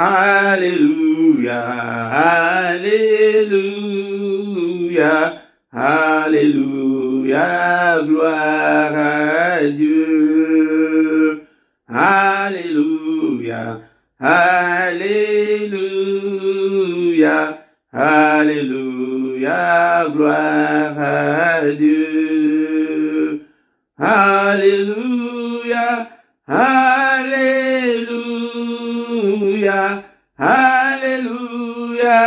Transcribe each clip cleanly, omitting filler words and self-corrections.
Alléluia, Alléluia, Alléluia, gloire à Dieu. Alléluia, Alléluia, Alléluia, gloire à Dieu. Alléluia, Alléluia, Alléluia,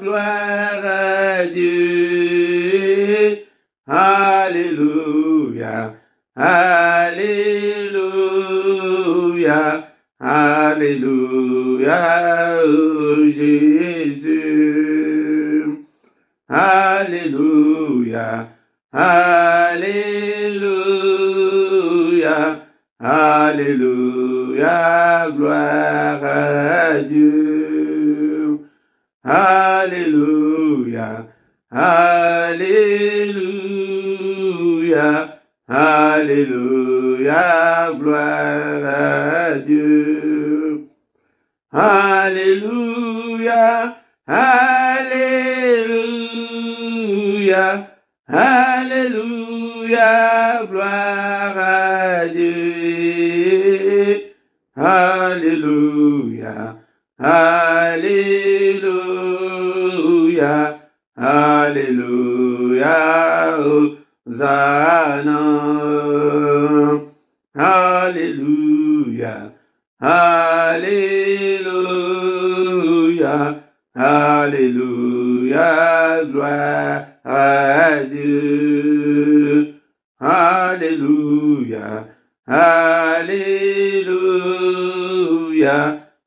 gloire à Dieu. Alléluia, Alléluia, Alléluia, oh Jésus. Alléluia, Alléluia, Alléluia, gloire à Dieu. Alléluia, Alléluia, Alléluia, gloire à Dieu. Alléluia, Alléluia, Alléluia, gloire à Dieu. Alléluia, Alléluia, Alléluia, Hosanna. Alléluia, Alléluia, Alléluia, gloire à Dieu. Alléluia, Alléluia,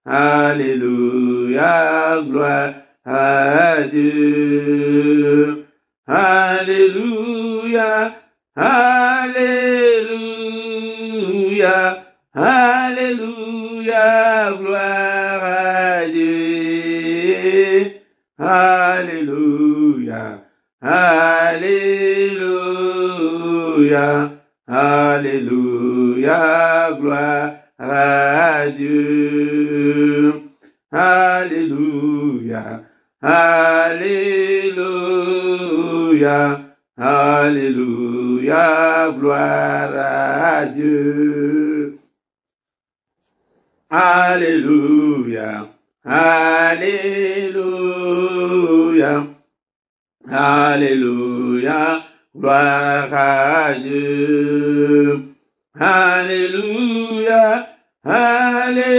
Alléluia, gloire à Dieu. Alléluia, Alléluia, Alléluia, gloire à Dieu. Alléluia, Alléluia, Alléluia, gloire à Dieu. Alléluia, Alléluia, Alléluia, gloire à Dieu. Alléluia, Alléluia, Alléluia, gloire à Dieu. Alléluia, Alléluia,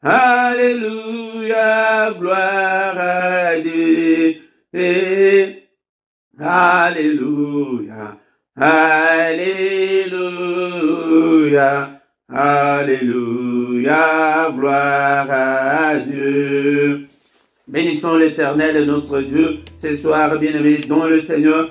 Alléluia, gloire à Dieu. Alléluia, Alléluia, Alléluia, gloire à Dieu. Bénissons l'Éternel, notre Dieu, ce soir, bien-aimés dans le Seigneur.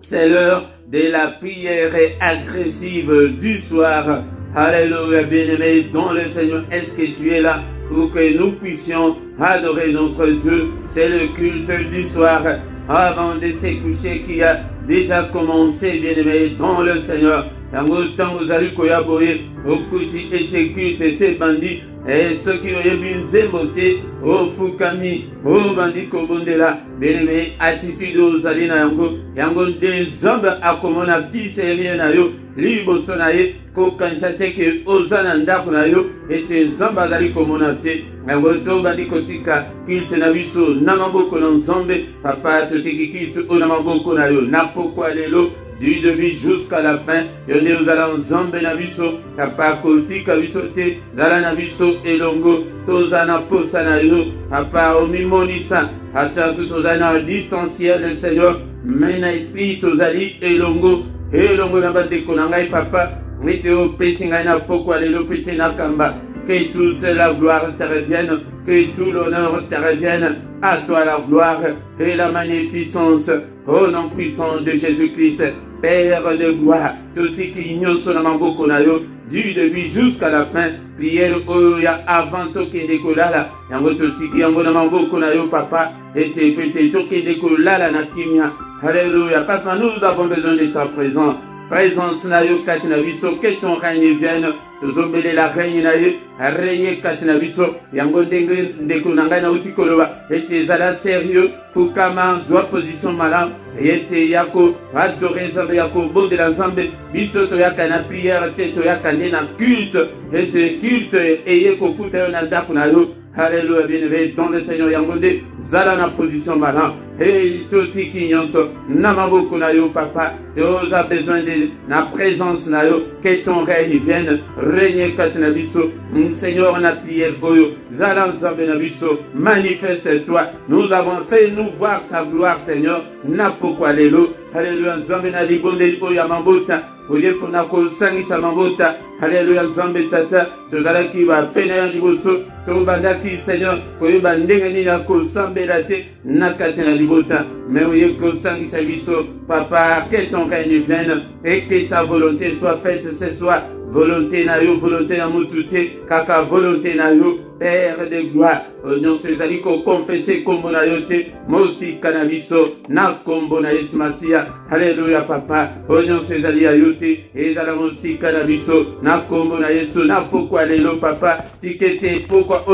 C'est l'heure de la prière agressive du soir. Alléluia, bien-aimés dans le Seigneur. Est-ce que tu es là pour que nous puissions adorer notre Dieu? C'est le culte du soir avant de se coucher qui a déjà commencé, bien-aimés dans le Seigneur. Tant vous allez collaborer au kuti et culte ces bandits. Et ceux qui ont bien zémoté, au Fukami, au bandit Kobondela, bien-aimé, attitude aux alina yango, yango des hommes à comment a dit c'est rien à yo, libo sonaye, kokansate que ozananda kunayo, et des hommes à zali commonate, yango to bandit kotika, kilte na viso, namamboko non zombe, papa totiki kilte, o namamboko na yo, napoko alelo, du début jusqu'à la fin, yonde uzalan zombe na biso, papa kotika bisote, zala na biso elongo, tozana posa na yo, papa omimonisa, ata tozana distanciel Seigneur, mena esprit tozali elongo, elongo na bandeko na ngai papa, meteo pesi ngai na poko alelo pete na kamba, que toute la gloire te revienne, que tout l'honneur te revienne, à toi la gloire et la magnificence, au nom puissant de Jésus-Christ, Père de gloire, tout ce qui ignore son amamboko na yo, du début jusqu'à la fin, prière oya avant to kende kolala, yango tout ce qui yango namamboko na yo papa, et peut-être to kende kolala na kimia, alléluia, papa nous avons besoin de ta présence na yo kati na biso, que ton règne vienne, tozombele la règne na ye règne kati na biso yango ndenge ndeko na ngai nauti koloba ete ezala sérieux fukama zwa position malamu ete yako adore nzambe yako bondela nzambe biso toyaka na prière te toyaka nde na culte ete culte eye kokuta yo na ndako na yo. Alléluia, bien-aimé, dans le Seigneur Yangonde, zala na position malin. Et tout qui nyonso, namaboko na yo, papa, tu as besoin de la présence na yo, que ton règne vienne, régner kat na biso, Seigneur, na prière goyo, zala nzambe na biso, manifeste-toi. Nous avons fait nous voir ta gloire, Seigneur, na pourquoi lelo. Alléluia, nzambe na libonde oya mambota. Oye pona ko sangisa mambota. Alléluia, nzambe tata, tozalaki ba fena ya liboso, tobandaki Seigneur, koyeba ndenge nini ya kosambela te na kati na libota. Mais oye kosangisa biso, papa, que ton règne vienne et que ta volonté soit faite ce soir. Volonté na yo, volonté na mutute, kaka volonté na yo, Père de gloire. Oignon sezali ko confesser kombo na yo te, mosi kanabiso, na kombo na Yesu Masia. Alléluia papa. Oignon sezali ayote, ezala mosi kanabiso, na kombo na Yesu, na pourquoi lelo papa, tikete pourquoi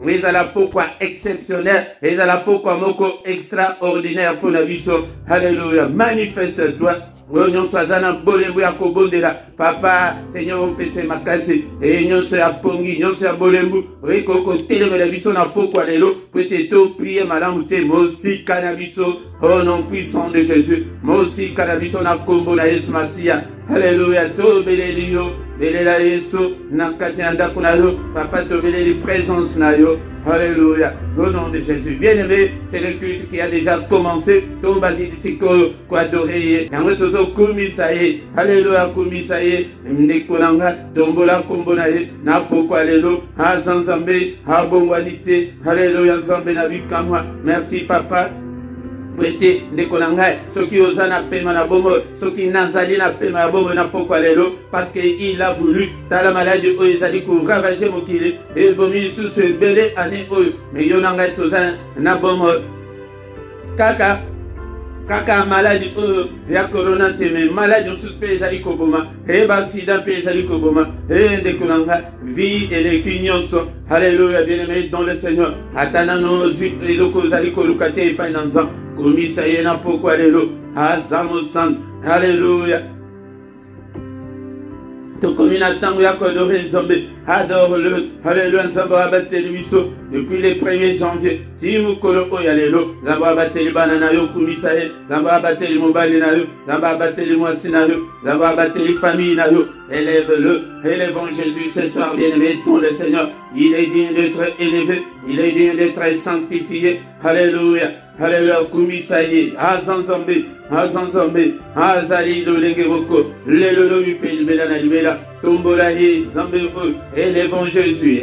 ezala pourquoi exceptionnel, ezala pourquoi moko extraordinaire pour na biso. Alléluia. Manifeste-toi. Oignon swazana bolembo ya kobondela papa Seigneur opese makasi et nyonso ya pongi nyonso ya bolembo rekoko telemela biso na pokwa lelo pete to prier malamu te mosi kanabiso au nom puissant de Jésus mosi kanabiso na kombo na Yesu Masia. Alléluia. To beleli yo belela Yesu na kati ya ndako na yo papa to beleli présence na yo. Alléluia. Au nom de Jésus. Bien-aimé, c'est le culte qui a déjà commencé. Tomba disiko ko adorer. Yango tozo komisaye. Alléluia komisaye. Ndekolanga tombola kombona ye na pokwa lelo azanzambe abongwanite. Alléluia nzambe na bikamwa. Merci papa. Prêtez ndekolanga soki ozana pema na bombo soki nazali na pema ya bombo na pokwa lelo parce que il a voulu tala maladie oyo ezali ko ravager mokili et bomi sous ce belé année oyo mais yonanga tozana na bombo kaka maladie oyo ya corona te mais maladie suspect ezali ko boma et accident pe ezali ko boma et ndekolanga vie et les kinyonso. Alléluia bien-aimé dans le Seigneur atana no eloko ezali ko lukate epai na nzambe komisa ye na pokwa lelo azamo san. Alléluia. Tokomi na tango ya kodore nzambe adore-le. Alléluia nzambe abateli biso depuis le 1er janvier timu kolo oya lelo nzambe abateli bana na yo komisa ye nzambe abateli mobali na yo nzambe abateli mwasi na yo nzambe abateli famille na yo. Élève-le, élevons Jésus ce soir bien-aimé dans le Seigneur. Il est digne d'être élevé, il est digne d'être sanctifié. Alléluia. Alléluia, kumisaye, azanzambe, azali lolenge roko, lelo yupeli belana libela, tombolaye, zambe élevons Jésus,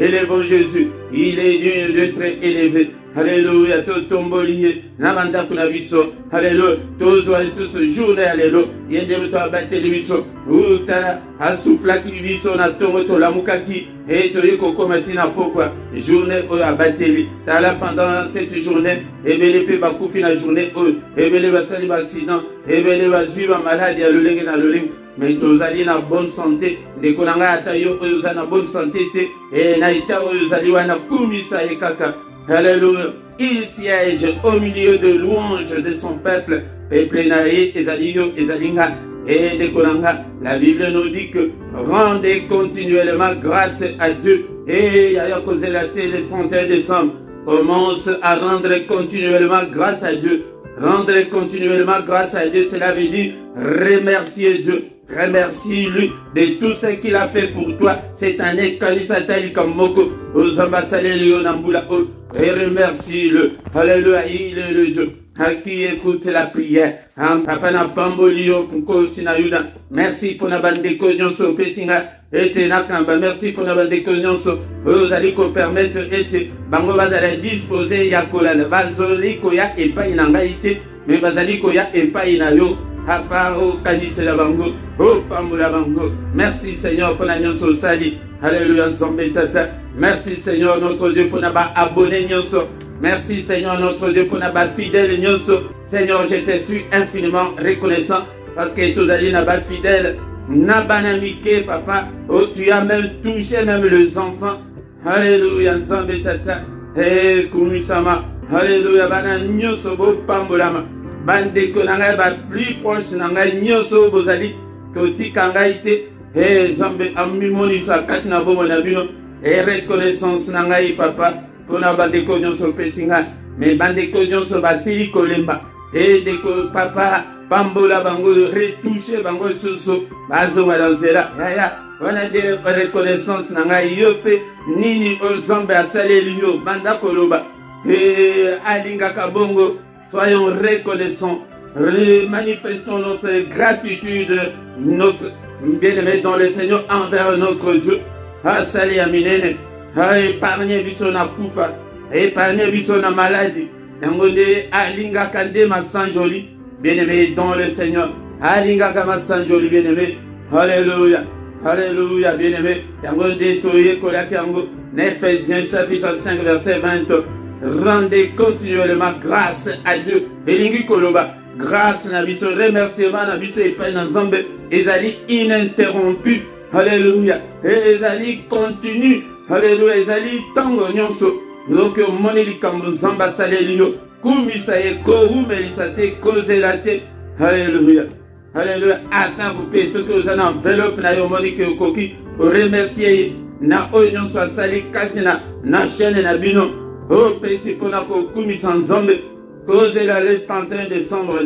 il est digne d'être élevé. Alléluia, to tomboliye, namanda kunaviso, alléluia, tozo ce journée, alléluia, yende to abateli biso, utana, asufla ki biso na tongo to lamukaki, et to yeko komati na pokwa, journée o abateli, tala pendant cette journée, ebele pe bakufi na journée o, ebele basali ba accident, ebele bazuiva maladie ya lolenge na lolenge. Mais tozali na bonne santé, ndekolanga ata yo oyo za na bonne santé te, et na ita oyo zali wana kumisa ekaka. Alléluia. Il siège au milieu de louanges de son peuple. Peuple naïe, ezaliyo, ezalinga, et dekolanga. La Bible nous dit que rendez continuellement grâce à Dieu. Et yaya causé la télé le 31 décembre. Commence à rendre continuellement grâce à Dieu. Rendre continuellement grâce à Dieu, cela veut dire remercier Dieu. Remercie-lui de tout ce qu'il a fait pour toi cette année. Kanisatali Kamoko, aux ambassadeurs Lionambula, et remercie-le. Alléluia, il est le Dieu à qui écoute la prière. Papa na pambolio pour Sinayuda. Merci pour la bande de cognonso, Pessinga, et Nakamba. Merci pour la bande de cognonso. Vous allez permettre, et Bango va disposer Yakolana. Bazoliko ya et pas inangaïté, mais Bazaliko ya et pas inayo. Merci Seigneur pour la nyonso sali. Alléluia nzambe tata. Merci Seigneur notre Dieu pour n'avoir abonné nyonso. Merci Seigneur notre Dieu pour n'avoir fidèle nyonso. Seigneur, je te suis infiniment reconnaissant parce que tous allez n'avoir fidèle. Nabanamike, papa. Oh, tu as même touché même les enfants. Alléluia, Nzambe tata. Eh, Kumisama. Alléluia, bana nyoso bo pambolama. Bande konanga ba plus proche nanga nyoso bozali. Koti kangaite. Eh, Nzambe amimoni sa katina bomo na bino. Et reconnaissance nangai papa. Kona bande konyoso pesinga. Mais bande konyoso basili kolemba. Et deko papa. Bambola bango retouché bango susu. Bazo wadanzera. Yaya. On a des reconnaissances nanga yope. Nini Nzambe asalelio. Banda koloba. Et Alinga Kabongo, soyons reconnaissants, manifestons notre gratitude, notre bien-aimé dans le Seigneur envers notre Dieu. Asali Aminene, épargnez Bissona Koufa, épargnez Bissona maladie. Yangonde Alinga Kandema Sanjoli, bien-aimé dans le Seigneur. Alinga Kama Sanjoli, bien-aimé. Alléluia, Alléluia, bien-aimé. Yangonde Toye Kolakango, Ephésiens chapitre 5, verset 20. Rendez continuellement grâce à Dieu. Elingi koloba, grâce na biso, remerciement na biso epai na Nzambe, ezali ininterrompu. Alléluia. Et ezali continue. Alléluia. Ezali tango nyonso. Donc moni likambo Nzambe asaleli yo. Kumisa ye ko umelisa te kozela te. Alléluia. Alléluia. Ata kupe ce que vous en enveloppe na yo moni ke koki remercier na oyo nyonso asali kati na chaîne na bino. Oh, Pèse pour la Koumisa Nzambe, causez-la le 31 décembre,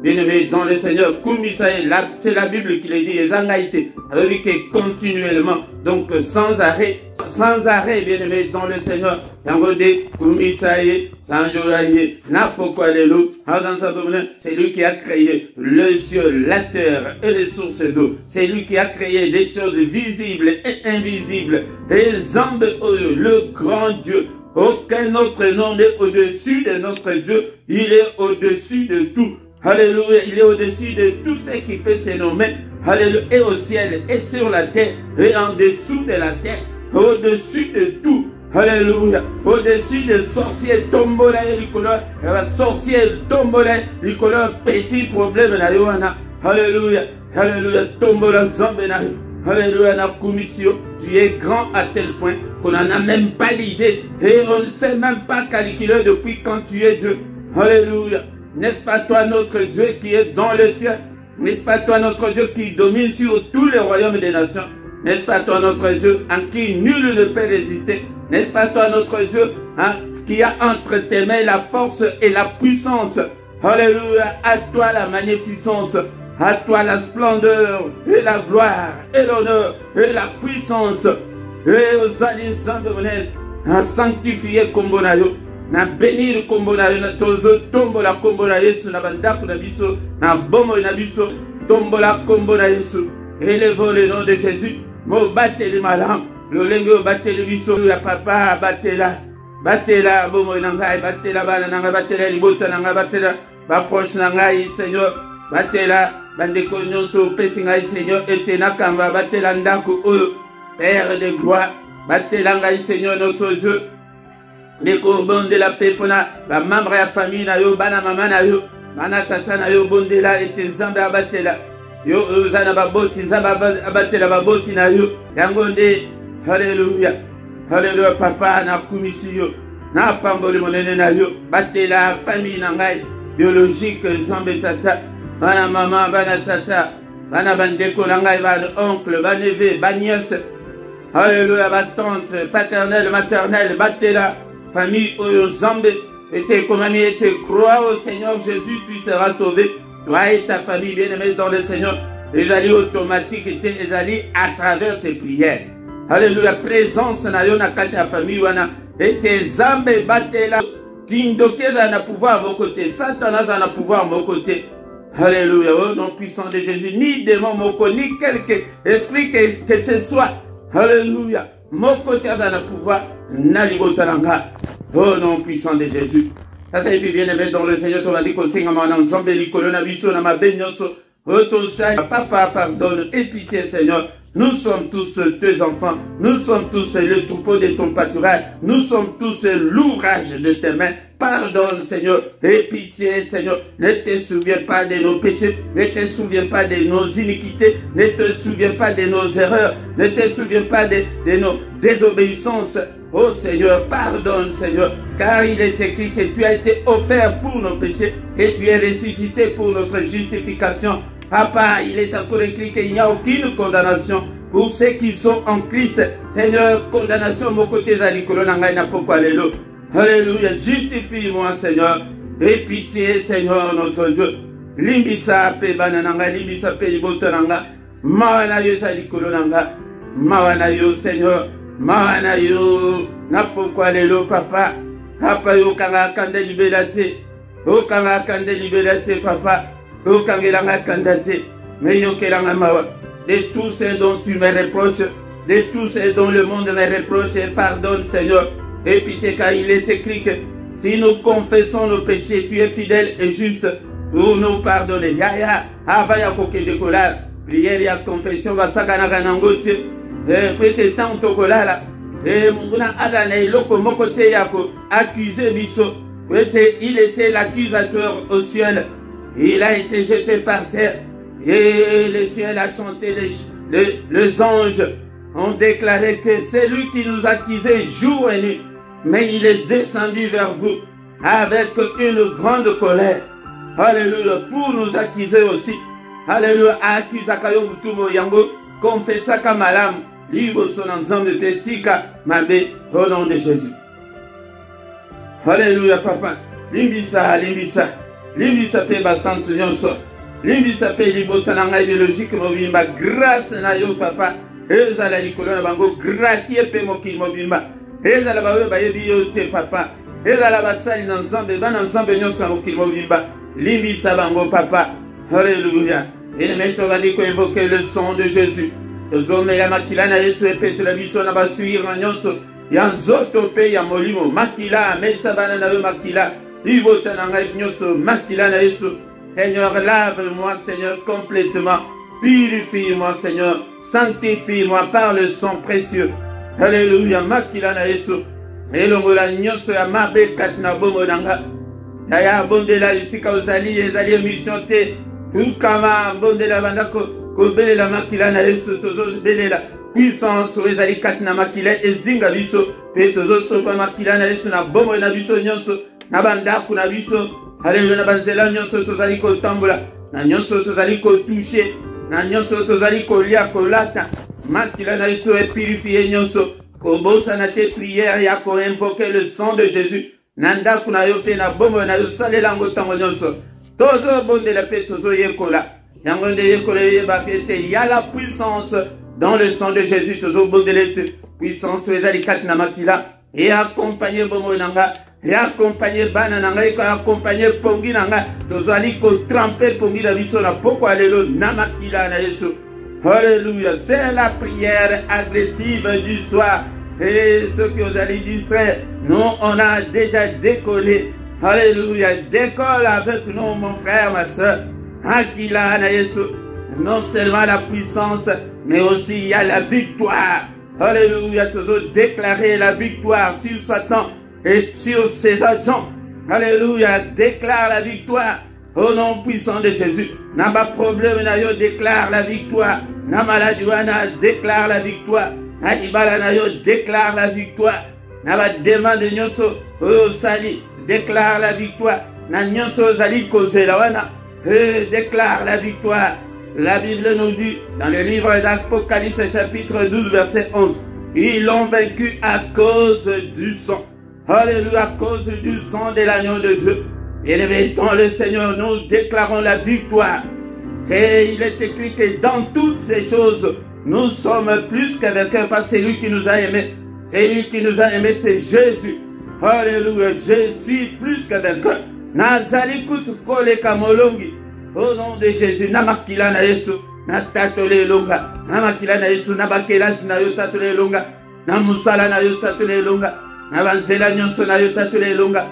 bien-aimé dans le Seigneur. Koumisa, c'est la Bible qui le dit, et Zangaïté. Alors, il dit que continuellement, donc sans arrêt, bien-aimé dans le Seigneur. Yangode, Koumisa, Sanjoraye, Napoko Alelu, c'est lui qui a créé le ciel, la terre et les sources d'eau. C'est lui qui a créé des choses visibles et invisibles. Et Nzambe, le grand Dieu. Aucun autre nom n'est au-dessus de notre Dieu. Il est au-dessus de tout. Alléluia. Il est au-dessus de tout ce qui peut se nommer. Alléluia. Et au ciel, et sur la terre, et en dessous de la terre. Au-dessus de tout. Alléluia. Au-dessus des sorciers tombola et licolor. Sorciers tombola, licolor, petit problème na yoana. Alléluia. Alléluia. Tombola zambena. Alléluia. Na commission. Tu es grand à tel point qu'on n'en a même pas l'idée. Et on ne sait même pas calculer depuis quand tu es Dieu. Alléluia. N'est-ce pas toi notre Dieu qui est dans le ciel? N'est-ce pas toi notre Dieu qui domine sur tous les royaumes des nations? N'est-ce pas toi notre Dieu en qui nul ne peut résister? N'est-ce pas toi notre Dieu qui a entre tes mains la force et la puissance? Alléluia. À toi la magnificence. À toi la splendeur et la gloire et l'honneur et la puissance. Et aux Nzambe monel, à sanctifier kombo na yo, na bénir kombo na yo, na tozo tombo la kombo na Yesu, na bandako na biso, na bomo na biso, tombo la kombo na Yesu. Élevons le nom de Jésus. Mo bateli malam, le lengo bateli biso, ya papa batela bomo na ngai, batela bana na ngai, batela libota na ngai, batela ba proche na ngai, Seigneur, batela bandeko nyonso pesi ngai, Seigneur, etena kamba batela ndako oyo. Père de gloire, batela ngai, Seigneur notre Dieu. Les courbons de la paix pour la membre de la famille na yo, bana mama na yo, bana tata na yo, bondela et Nzambe abatela. Yo uzana baboti, Nzambe abatela baboti na yo. Yangonde, alléluia. Alléluia papa na kumisi yo. Na pamboli monene na yo, batela famille na ngai biologique Nzambe tata. Bana mama, bana tata, bana bandeko na ngai, bana oncle, bana neveu, bana nièce. Alléluia, ma tante paternelle, maternelle, batela, famille Oyo Nzambe, était comme ami, était crois au Seigneur Jésus, tu seras sauvé. Toi et ta famille bien-aimée dans le Seigneur, les alliés automatiques étaient les alliés à travers tes prières. Alléluia, présence na yo na kati ya famille wana, était Nzambe batela, kindoke za na pouvoir à vos côtés, Satan za na pouvoir à vos côtés. Alléluia, au nom puissant de Jésus, ni démon moko, ni quelque esprit que ce soit. Alléluia. Moko tiazana pouvoir, naligotalanga. Au nom puissant de Jésus. Ça c'est bien aimé dans le Seigneur, on va dire qu'on s'est ensemble, les colonnes, na ma bénioso. Papa, pardonne et pitié, Seigneur. Nous sommes tous tes enfants. Nous sommes tous le troupeau de ton pâturage. Nous sommes tous l'ouvrage de tes mains. pardonne, Seigneur, et pitié, Seigneur. Ne te souviens pas de nos péchés, ne te souviens pas de nos iniquités, ne te souviens pas de nos erreurs, ne te souviens pas de nos désobéissances. Oh Seigneur, pardonne, Seigneur, car il est écrit que tu as été offert pour nos péchés et tu es ressuscité pour notre justification. Papa, il est encore écrit qu'il n'y a aucune condamnation pour ceux qui sont en Christ. Seigneur, condamnation, mon côté, alléluia, justifie-moi, Seigneur, et pitié, Seigneur, notre Dieu. Limbisa pe banananga, limbisa pe libotananga, mawana yo salikolonanga, mawana yo, Seigneur, mawana yo, na pourquoi lelo, papa, papa yo kanga kande libelate, o kanga kande libelate, papa, o kangelanga kandate, mais yo kelanga mawa. De tout ce dont tu me reproches, de tout ce dont le monde me reproche, pardonne, Seigneur. Et pitié, car il est écrit que si nous confessons nos péchés, tu es fidèle et juste pour nous pardonner. Yaya, avaya koke de kola, prière ya confession, va sagana ganangote, prête tant to kola, et munguna azana iloko mokote yako, accusé biso, prête, il était l'accusateur au ciel, il a été jeté par terre. Et le ciel a chanté, les anges ont déclaré que c'est lui qui nous accusait jour et nuit. Mais il est descendu vers vous avec une grande colère. Alléluia, pour nous accuser aussi. Alléluia, accusakayo mutumo yango, confessaka malam, libo sonanzambe petika mabe, au nom de Jésus. Alléluia, papa. Limbisa, limbisa, limbisa pe basante nyonso. Limbisa pe libotananga idéologique mobimba, grâce na yo papa, ezala likolo na bango, gracier pe mokili mobimba, ezala bawe bayebi yo te papa, ezala basali na nzambe, bana nzambe nyonso na mokili mobimba, limbisa bango papa, alléluia. Et maintenant on dit qu'on invoque le sang de Jésus, ozomela makila na Yesu epete la biso na basuira nyonso, ya nzoto pe ya molimo, makila, mesa bana na yo makila, libotananga nyonso, makila na Yesu. Seigneur, lave-moi, Seigneur, complètement. Purifie-moi, Seigneur. Sanctifie-moi par le sang précieux. Alléluia. Makila na Yesu. Elongola nyoso ya mabe katina bomo nanga. Yaya bondela isika ozali ezali émission te. Tukama bondela bandako kobelela makila na Yesu tozo belela. Puissance ezali katina makila ezinga biso. Pe tozo sopa makila na Yesu na bomo na biso nyonso. Na bandako na biso. Alléluia, na banzela nyonso tozali kotambola, na nyonso tozali kotouche, na nyonso tozali kolia kolata, makila na Yesu e purifier nyonso, kobosa na te prière ya ko invoquer le sang de Jésus, nanda kuna yo pe na bombo na yo salela ngo tango nyonso, tozo bondela pe tozo yekola, yango nde yekola yeba pete, il y a la puissance dans le sang de Jésus, tozo bondela te, puissance ezali kat na makila, et accompagner bombo nanga, et accompagner bana nanga, et accompagner pongi nanga, tozali ko tremper pongi na biso na poko alelo na makila na Yesu. Alléluia, c'est la prière agressive du soir. Et ceux qui ont allé distraire, nous on a déjà décollé. Alléluia, décolle avec nous mon frère, ma soeur. Akila na Yesu. Non seulement la puissance, mais aussi il y a la victoire. Alléluia, toujours déclarer la victoire sur Satan et sur ses agents. Alléluia, déclare la victoire au nom puissant de Jésus. N'a pas problème, na yo déclare la victoire. Na maladie, déclare la victoire. Na ibala na yo déclare la victoire. Na ba demande nyonso o sali déclare la victoire. Na nyonso zali kozela wana déclare la victoire. La Bible nous dit dans le livre d'Apocalypse chapitre 12 verset 11, ils l'ont vaincu à cause du sang. Alléluia, à cause du sang de l'agneau de Dieu. Et dans le Seigneur, nous déclarons la victoire. Et il est écrit que dans toutes ces choses, nous sommes plus que vainqueurs par celui qui nous a aimés. Celui qui nous a aimés, c'est Jésus. Alléluia, je suis plus que vainqueur. Nazali kutu kole kamolongi. Au nom de Jésus, namakila na Yesu, na tatole longa. Namakila na Yesu, nabakela na yo tatole longa. Na musala na yo tatole longa. Na banzela nyonso na yo tatole longa.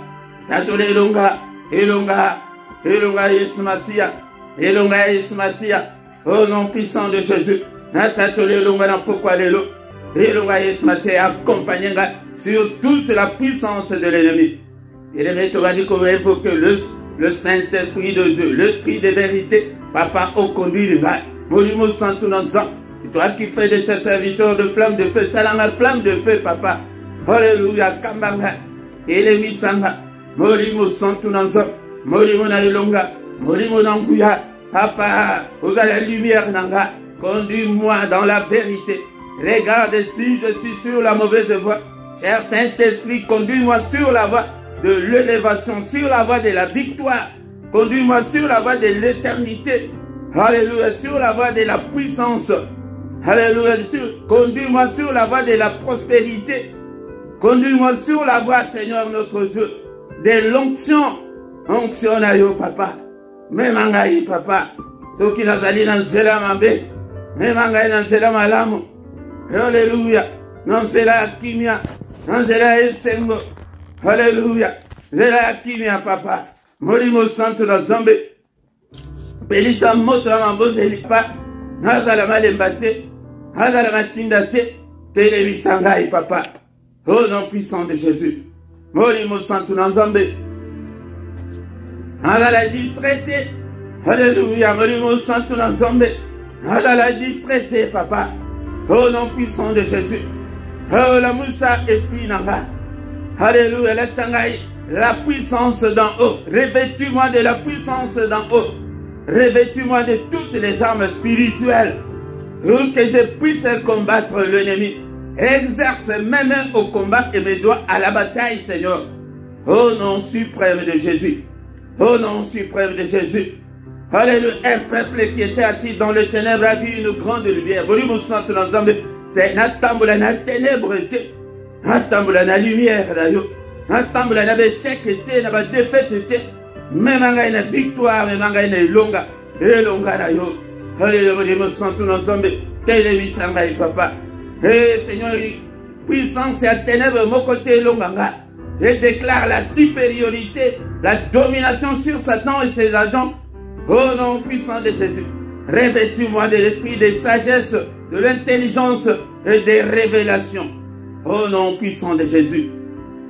Tatole longa. Elonga, Elonga Yesu Masia, Elonga Yesu Masia, au nom puissant de Jésus, Natatole Elonga na pourquoi l'élo, Elonga Yesu Masia accompagnera sur toute la puissance de l'ennemi. Bien-aimé, tu vas dire qu'il faut que le Saint-Esprit de Dieu, l'Esprit de vérité, papa, au conduit le mal. Molimo santo nanzan. Et toi qui fais de tes serviteurs de flamme de feu, salama flamme de feu, papa. Alléluia, kambanga. Elemi sanga. Molimo santo nanzan. Molimo na ilonga. Molimo nanguya. Papa, aux la lumière nanga. Conduis-moi dans la vérité. Regarde si je suis sur la mauvaise voie. Cher Saint-Esprit, conduis-moi sur la voie de l'élévation, sur la voie de la victoire. Conduis-moi sur la voie de l'éternité. Alléluia, sur la voie de la puissance. Alléluia, conduis-moi sur la voie de la prospérité. Conduis-moi sur la voie, Seigneur notre Dieu, de l'onction. Onction na yo, papa. Même angaï, papa. Ceux qui n'ont allé dans cela, mambe. Même angaï dans cela, malamu. Alléluia. Non, c'est la kimia. Non, c'est la esengo. Alléluia. C'est la kimia, papa. Morimo santo na zambe. Belisa moto na mabondeli pa. Nazala malembate. Nazala matindate. Télévisangai, papa. Au nom puissant de Jésus. Morimo santo na zambe. Nazala distraité. Alléluia. Morimo santo na zambe. Nazala distraité, papa. Au nom puissant de Jésus. Oh, la moussa esprit nanga. Alléluia, la tsangai. La puissance d'en haut. Revêtis-moi de la puissance d'en haut. Revêtis-moi de toutes les armes spirituelles. Pour que je puisse combattre l'ennemi. Exerce mes mains au combat et mes doigts à la bataille, Seigneur. Au nom suprême de Jésus. Au nom suprême de Jésus. Alléluia, un peuple qui était assis dans le ténèbre a vu une grande lumière. Volume centre dans Zambé. Natambula na ténèbre te. Natambula na lumière d'ailleurs. Natambula na échec te, na défaite te. Même na victoire, même na longa. Et longa d'ailleurs. Alléluia, volume centre dans Zambé. Télévision, papa. Eh Seigneur, puissance et à ténèbre, mon côté longa. Je déclare la supériorité, la domination sur Satan et ses agents. Au nom puissant de Jésus, revêtis-moi de l'esprit de sagesse, de l'intelligence et des révélations. Au nom puissant de Jésus,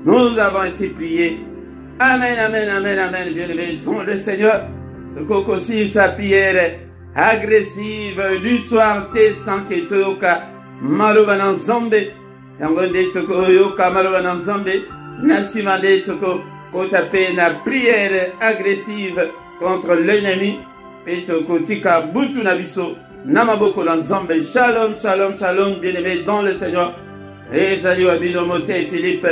nous avons ainsi prié. Amen, amen, amen, amen. Bien-aimé, dont le Seigneur, ce qu'aussi sa prière agressive du soir, testant que toka, maloubanan zambe, yangonde toko yoka maloubanan zambe, nasimande toko, kotape na prière agressive contre l'ennemi. Petokotika butu nabiso namaboko lanzambe. Shalom, shalom, shalom, bien-aimé dans le Seigneur. Et salut à Binomote Philippe.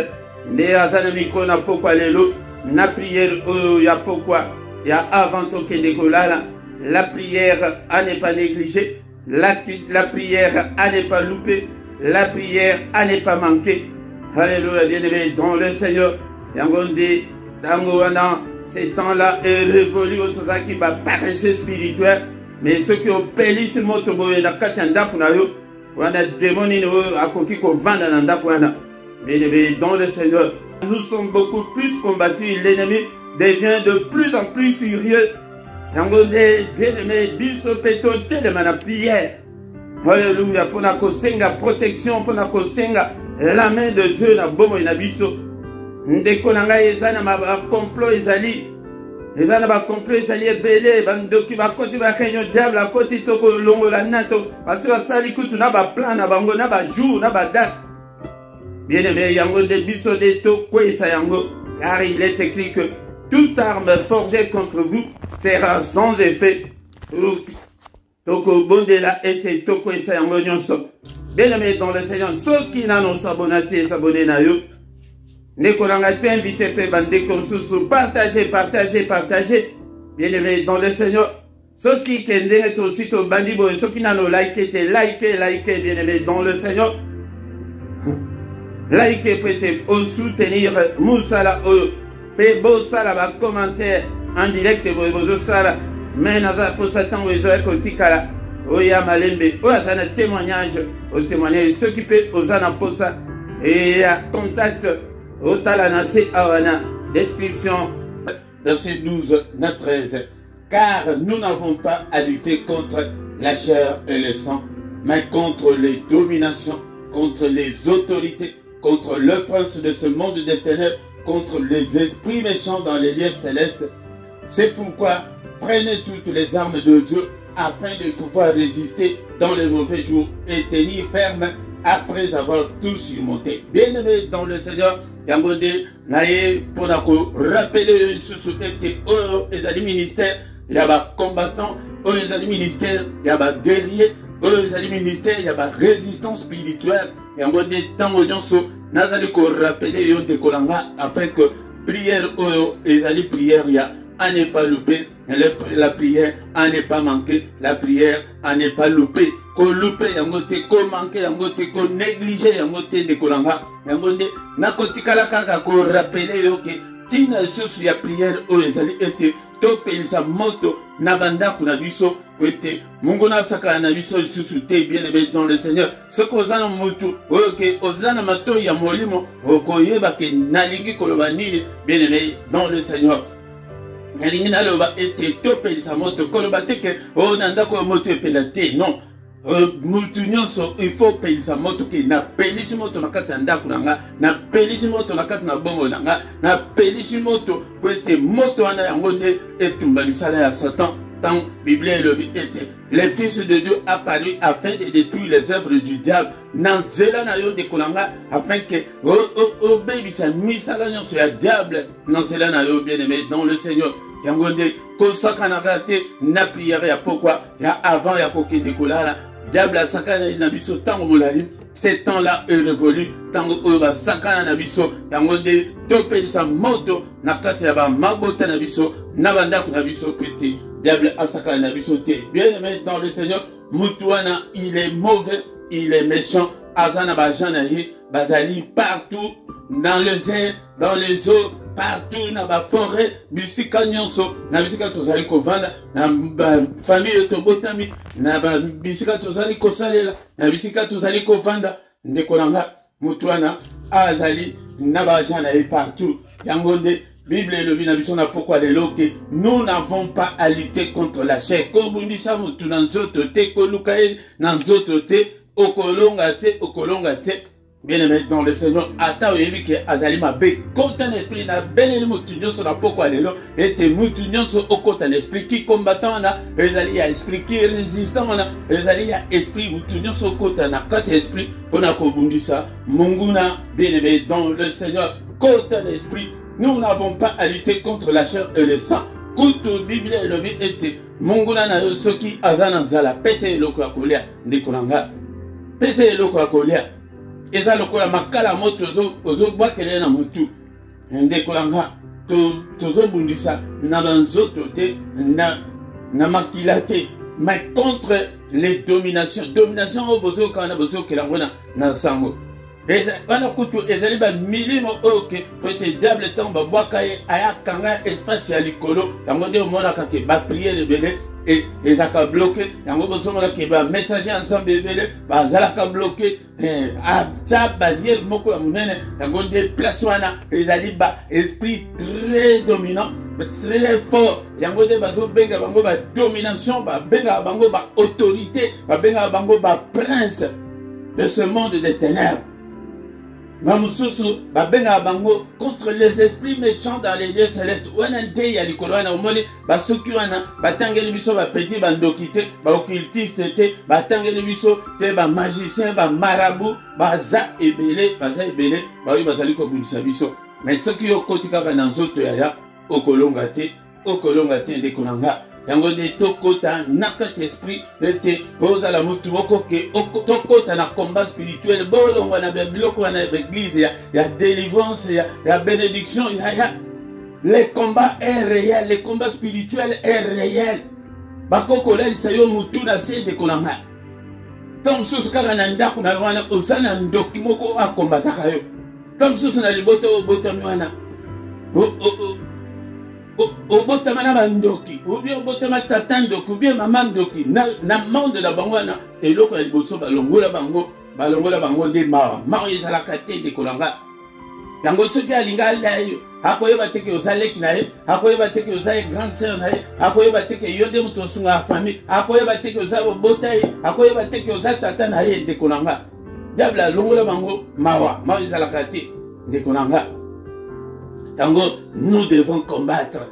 Ne azana micro na pokwa lelo. Na prière ya pokwa ya avant toke dekolala. La prière à ne pas négliger. La prière à ne pas louper. La prière à ne pas manquer. Alléluia, bien-aimé dans le Seigneur. Yangonde Dangoana. Ces temps-là est révolu au tout ça qui va paraître spirituel. Mais ceux qui ont payé sur mon tobo et la katanda pour nous, on a démoni à koki ko vanda nanda pour nous. Mais dans le Seigneur, nous sommes beaucoup plus combattus. L'ennemi devient de plus en plus furieux. Yango de bien-aimé biso peto téléma na prière. Alléluia, pour na kosenga protection, pour na kosenga la main de Dieu na bomo na biso. Ndeko nanga ezana ma complot ezali. Ezana ba complot ezali ebele bandoki ba koti ba kenyo diable a koti toko longo la nato parce que sali kutu na ba plan na bango na ba jour na ba date. Bien aimé yango de biso de to kwesa yango car il est écrit que toute arme forgée contre vous sera sans effet. Toko bondela ete to kwesa yango nyonso. Bien aimé dans le Seigneur, ceux qui n'ont s'abonner s'abonner na yo. Nekolanga t'invite pe bande konsusu, partagez, partagez, partagez. Bien-aimé dans le Seigneur. Ceux qui kendent aussi to bandibo, ceux qui n'ont liké, likez, bien-aimé dans le Seigneur. Likez peut-être au soutenir Moussala au Pebo Sala ba commentaire en direct Bozo Sala. Mais naza pour Satan Wezoe Kotikala. Oya Malembe, Oya témoignage, au témoignage, ceux qui peuvent osana posa et à contact. Otalanase Awana, description, verset 12, 9, 13. Car nous n'avons pas à lutter contre la chair et le sang, mais contre les dominations, contre les autorités, contre le prince de ce monde des ténèbres, contre les esprits méchants dans les lieux célestes. C'est pourquoi prenez toutes les armes de Dieu afin de pouvoir résister dans les mauvais jours et tenir ferme après avoir tout surmonté. Bien-aimés dans le Seigneur, Yangode, Naye, Ponako, rappelez sous les ministères, il y a combattants, les ministères, il y a guerriers, les ministères, il y a résistance spirituelle. Yangode, tant audience, Nazali ko rappeler yon de Kolanga afin que prière, les prières, il y a à ne pas louper, la prière à ne pas manquer, la prière à ne pas louper. Ko louper yangote, ko manquer yangote, ko négliger yangote de Kolanga. Yangote, nakotikala kaka ko rappeler yo ke tina susu ya prière ezali ete topelisa moto na banda kuna biso ete Mungu na saka na biso susu te bien aimé dans le Seigneur. Ce kozana mutu oke ozana mato ya molimo okoyeba ke nalingi koloba nini bien aimé dans le Seigneur. Nalingi naloba ete topelisa moto koloba te ke o nanda ko moto epela te non. Mutu nyonso il faut payer sa moto ki na pelisi moto na kati ndaku nanga na pelisi moto na kati na bongo nanga na pelisi moto po ete moto wana yango nde etumba misala ya Satan. Tant Bible était les fils de Dieu apparus afin de détruire les œuvres du diable. Nanzela na yo de kolanga afin que obéissance misala nyonso ya diable nanzela na yo bien aimé dans le Seigneur. Yangonde kosaka na raté na prière ya pourquoi ya avant ya kokende kolala diable a sakana na biso tango molali. Ces temps-là est révolu. Tango oba sakana na biso yangonde topelisa moto na kati ya ba mabota na biso na banda na biso pete diable a sakana na biso te. Bien aimé dans le Seigneur, mutuana il est mauvais, il est méchant. Azana bajana hi bazali partout dans les airs, dans les eaux, partout na ba forêt, bisika nyonso, na bisika tozali kovanda, na famille tobotami, na bisika tozali kosalela, na bisika tozali kovanda, ndekolanga mutuana azali na bajana hi partout. Yangonde Bible le vina bisona pourquoi les loke nous n'avons pas à lutter contre la chair. Kobundisa mutu na nzoto te kolukae na nzoto te okolonga te. Bien aimé dans le Seigneur, ata oyebi ke azali mabe kota na esprit na beleli mutu nyonso na pourquoi les loke ete mutu nyonso okota na esprit ki combattant na ezali ya esprit ki résistant na ezali ya esprit mutu nyonso okota na kati esprit pona kobundisa munguna. Bien aimé dans le Seigneur, kota na esprit. Nous n'avons pas à lutter contre la chair et le sang. Kutu Bible le bi ete munguna na yo soki azana zala pese eloko ya kolia ndekolanga pese eloko ya kolia eza lokola makala moto ozobwakele na mutu ndekolanga tozobundisa na banzoto te na makila te mais contre les dominations au bozo kana bozo kelangona na sango. Wana kutu ezali ba milimo oke peut-être diable tomba bwakaye aya kanga espace ya likolo yango nde omona kake ba prière belé et ezaka bloqué yango bosomona ke ba messager ensemble belé bazalaka bloqué a ta bazier moko ya munene yango nde place wana ezali ba esprit très dominant très fort yango nde bazo benga bango ba domination ba benga bango ba autorité ba benga bango ba prince de ce monde des ténèbres. Mamususu babenga bango contre les esprits méchants dans les lieux célestes. Wana nte ya likolo wana omoni basuki wana batangeli biso ba petit bandoki te ba occultiste te batangeli biso te ba magicien ba marabout baza ebele bayi bazali kobundisa biso. Mais soki yo kotika na nzoto ya okolonga te ndekolanga yango de tokota nakati esprit ete oza la mutu okoke tokota na combat spirituel bolongo na biloko na l'église ya délivrance ya bénédiction le combat est réel, le combat spirituel est réel. Bakokola isayo mutu na se de konanga tant sous kaka na ndako na wana osana ndoki moko akombataka yo tant sous na liboto obotami wana obotama na bandoki ou bien obotama tata ndoki ou bien mama ndoki na monde na bango wana eloko ya liboso balongola bango nde mawa ezalaka te ndekolanga yango soki alinga alayo akoyeba te ke oza leki na ye akoyeba te ke oza grande sœur na ye akoyeba te ke yo nde moto osunga ya famille akoyeba te ke oza obota ye akoyeba te ke oza tata na ye ndekolanga diable alongola bango mawa ezalaka te ndekolanga Tango, nous devons combattre.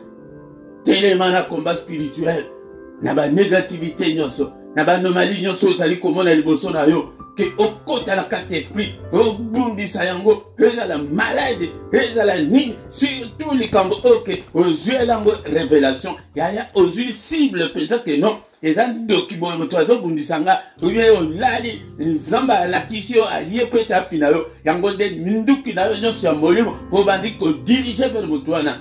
Tellement un combat spirituel. Na ba négativité nyonso. Na ba anomalie nyonso zali komona liboso na yo. Que au côté la carte esprit, au bundi sayango, la malade, la ni, surtout les kango, ok, aux yeux lango révélation, yaya aux yeux cible, peut-être que non, les ando qui bon motoizo bundi sanga, ou bien au lali, zamba la kisio, allié peut-être à finalo, yango de minduki na yon sur molimo, au bandi ko diriger vers motoana.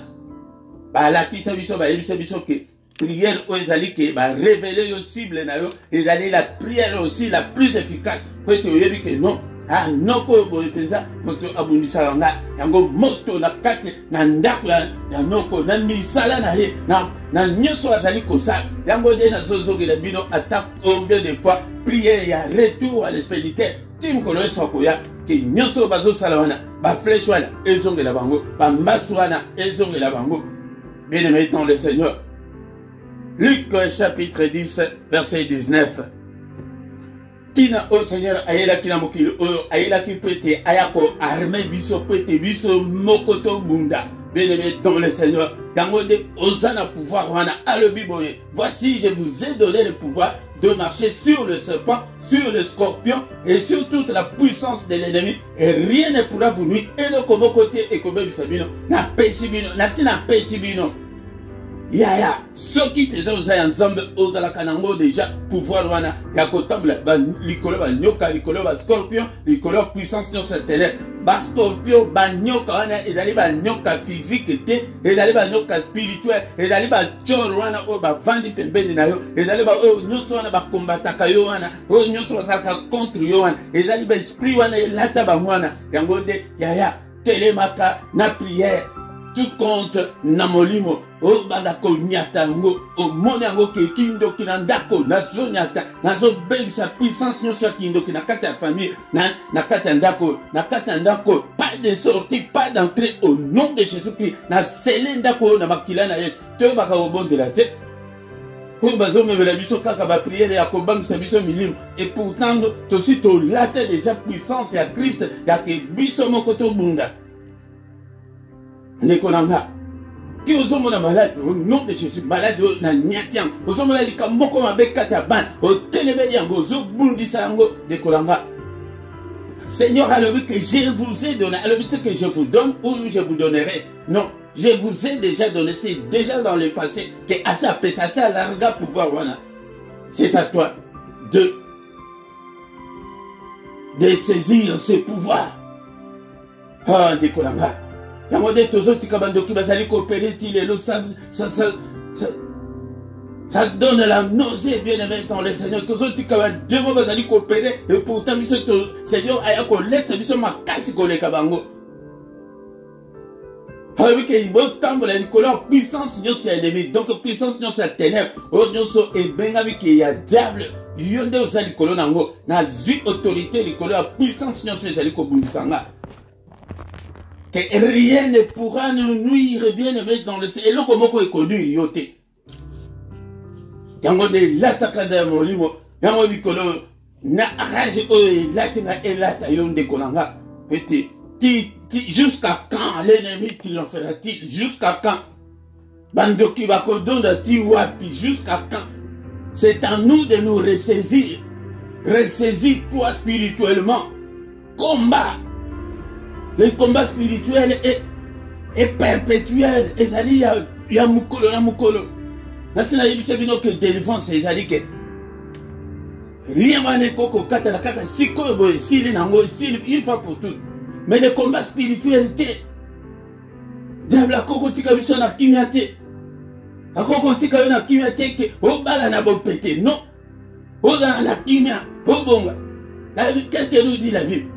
Bah la kisio biso, bah il biso que prière aux alliés qui va révéler aux cibles na yo, les alliés la prière aussi la plus efficace. Peut-être que non. Ah non ko bo penza moto abundisa nga yango moto na kati na ndako ya noko na misala na ye na nyoso azali kosa yango de na zozogela bino attaque combien de fois prière ya retour à l'espérité tim ko lo sokoya ke nyoso bazo salawana ba flèche wana ezongela bango ba maswana ezongela bango. Bien-aimés dans le Seigneur, Luc chapitre 10 verset 19. Tina au Seigneur ayela kina mokili oyo ayela ki pete ayako armée biso pete biso mokoto bunda. Bien-aimés dans le Seigneur, yango de osana pouvoir wana alobi boye. Voici je vous ai donné le pouvoir de marcher sur le serpent, sur le scorpion et sur toute la puissance de l'ennemi et rien ne pourra vous nuire. Et le comme côté et comme bisabino na pesibino na sina pesibino. Yaya, ceux qui te ont ensemble aux alakanango déjà pouvoir wana yakotable ba likolo ba nyoka likolo ba scorpion likolo puissance non certaine ba scorpion ba nyoka wana ezali ba nyoka physique te ezali ba nyoka spirituel ezali ba choro wana o ba vandi pembeni na yo ezali ba o nyoso wana ba combataka yo wana o nyoso basaka contre yo wana ezali ba esprit wana elata ba wana yango de yaya telemaka na prière tout compte na molimo o banda ko nyata ngo o mona ngo ke kindo kinandako na zo nyata na zo sa puissance nyo sa kindo kina kata famille na kata ndako pas de sortie pas d'entrée au nom de Jésus-Christ na selendako na makila na Yesu to baka o bon de la tête pour bazo me la biso kaka ba prière ya ko bang sa biso milimo et pourtant to si to late déjà puissance ya Christ ya ke biso mokoto bunda Nekonanga. Qui aux hommes malade, au nom de Jésus, malade, na nyatiam, aux hommes malades, comme beaucoup m'avait kataban, au télévéliango, zo bundisango, Nekonanga. Seigneur, alors que je vous ai donné, alors que je vous donne, ou je vous donnerai. Non, je vous ai déjà donné, c'est déjà dans le passé, que à ça, à larga pouvoir, voilà. C'est à toi de saisir ce pouvoir. Ah, Nekonanga. La modèle toujours qui bazali coopérer ça donne la nausée bien aimé dans le Seigneur toujours qui démon bazali coopérer et pourtant Seigneur aya ko laisse biso makasi ko leka bango avec il beau tambo la colère puissance nyonso ya ennemi donc puissance nyonso ya ténèbres o nyonso e benga ki ya diable yonde osali kolo nango na zi autorité likolo ya puissance nyonso ezali ko bundisanga que rien ne pourra nous nuire bien aimé dans le ciel. Et le comment est connu, yoté. Yango de l'attaque de Molimo, Yango Nicolo, na rage o latina et lata yon de Kolanga. Jusqu'à quand l'ennemi qui l'en fera-t-il? Jusqu'à quand? Bandoki Bakodonda Tiwapi, jusqu'à quand? C'est à nous de nous ressaisir. Ressaisis-toi spirituellement. Combat. Le combat spirituel est perpétuel. Et ça dit, il y a Mukolo, il y a Mukolo. Nasina yibise bino que délivrance, c'est ça dit que rien va ne koko kata la kaka si ko boy si les nango si une fois pour toutes. Mais le combat spirituel diable la koko tika biso na kimiate. A koko tika na kimiate que o bala na bon pété non. O dans la kimia, o bonga. Qu'est-ce que nous dit la Bible?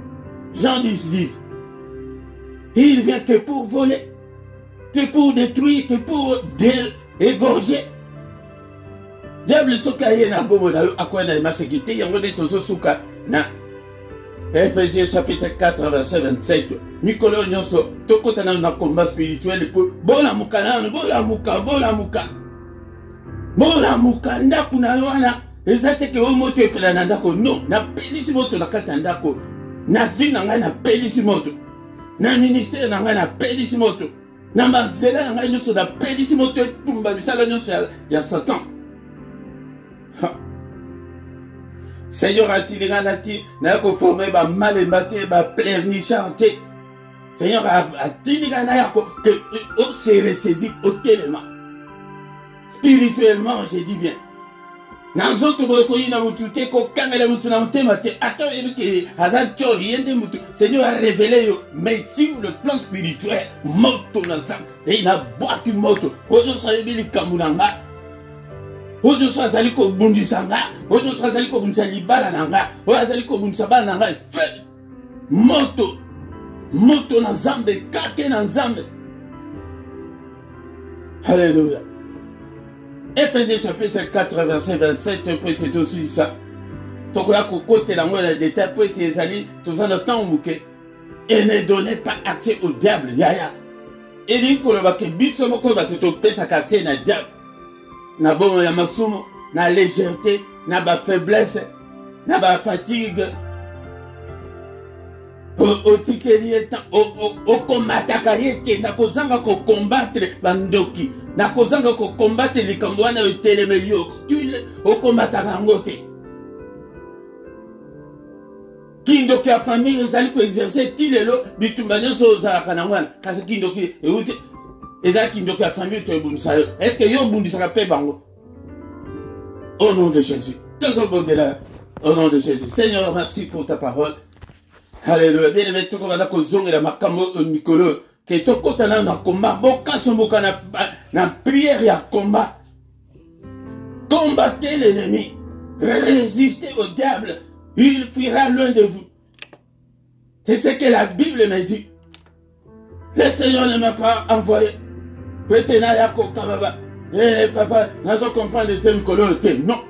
Jean 10:10. Il vient que pour voler, que pour détruire, que pour égorger. Diable soka yena bomo na akwa na masekite yango de tozo suka na Ephésiens chapitre 4 verset 27. Mikolo nyonso tokota na combat spirituel pour bola mukana bola muka ndaku na wana ezate ke omoto epela na ndako no na pelisi moto na kata ndako na vie na ngai na pelisi moto na ministère na ngai na pelisi moto Na mazela ngai nyonso na pelisi moto etumba bisala nyonso ya Satan. Seigneur atilinga nati na ko former ba malemba te ba pleurnichard te. Seigneur atilinga na yako que o se ressaisi au tellement. Spirituellement, j'ai dit bien. Dans autres mots, na mutu te ko kangela mutu na mutema te ato eluke hazard yende mutu. Seigneur a révélé yo, mais sur le plan spirituel, moto na nzam. Et na boaki moto. Ojo sa yebili kamunanga. Ojo sa zali ko bundisanga. Ojo sa zali ko bundisa libala nanga. Ojo zali ko bundisa bana nanga. Fait moto. Moto na nzambe, kake na nzambe. Alléluia. Ephésiens chapitre 4 verset 27 peut être aussi ça. Tokoya kokote la moelle détail peut être ezali tout ça dans temps muke. Et ne donnez pas accès au diable. Yaya. Et dit pour le baké biso moko ba to pesa accès na diable. Na bomo ya masumo, na légèreté, na ba faiblesse, na ba fatigue. O tikeli eta o komataka yete na kozanga ko combattre bandoki. Na kozanga ko combattre likambo wana eteleme yo. Tu o komataka ngote. Kindoki ya famille ezali ko exercer tilelo bitumba nyonso ozalaka na mwana. Kasi kindoki euti ezali kindoki ya famille to ebundisa yo. Est-ce que yo bundisaka pe bango? Au nom de Jésus. Au nom de Jésus. Seigneur, merci pour ta parole. Alléluia. Bien aimé, tout comme on a causé la makambo Nicolo, qui est au côté d'un combat, bon, quand ce mot na prière et à combat, combattez l'ennemi, résistez au diable, il fuira loin de vous. C'est ce que la Bible me dit. Le Seigneur ne m'a pas envoyé. Eh, papa, nous comprenons les thèmes colorés. Non.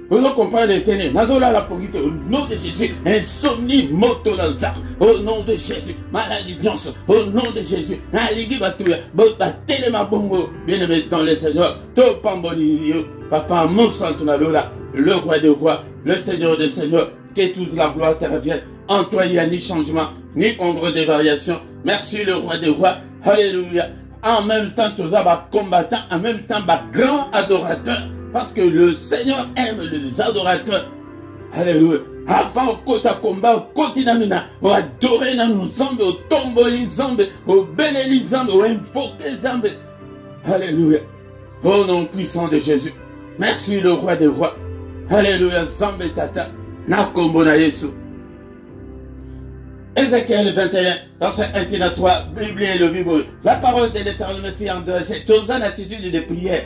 Vous comprenez les ténèbres. Nous la politique au nom de Jésus. Insomnie, moto dans ça. Au nom de Jésus. Maladie, au nom de Jésus. Naligi batouya. Batele ma bongo. Bien-aimé dans le Seigneur. To pamboli. Papa, mon sang, le roi des rois, le Seigneur des seigneurs. Que toute la gloire te revienne. En toi, il n'y a ni changement, ni ombre de variation. Merci, le roi des rois. Alléluia. En même temps, tous les combattants, en même temps, grand adorateur. Parce que le Seigneur aime les adorateurs. Alléluia. Avant, au côté combat, au côté d'Amina, au adorer dans nos zambes, au tomboli zambes, au bénéli zambes, au invoquer zambes. Alléluia. Au nom puissant de Jésus. Merci, le roi des rois. Alléluia. Zambe tata. Nakombo na Yesu. Ézéchiel 21, verset 1 à 3, Bible et le Bible. La parole de l'Éternel me fit adresser tous en attitude de prière.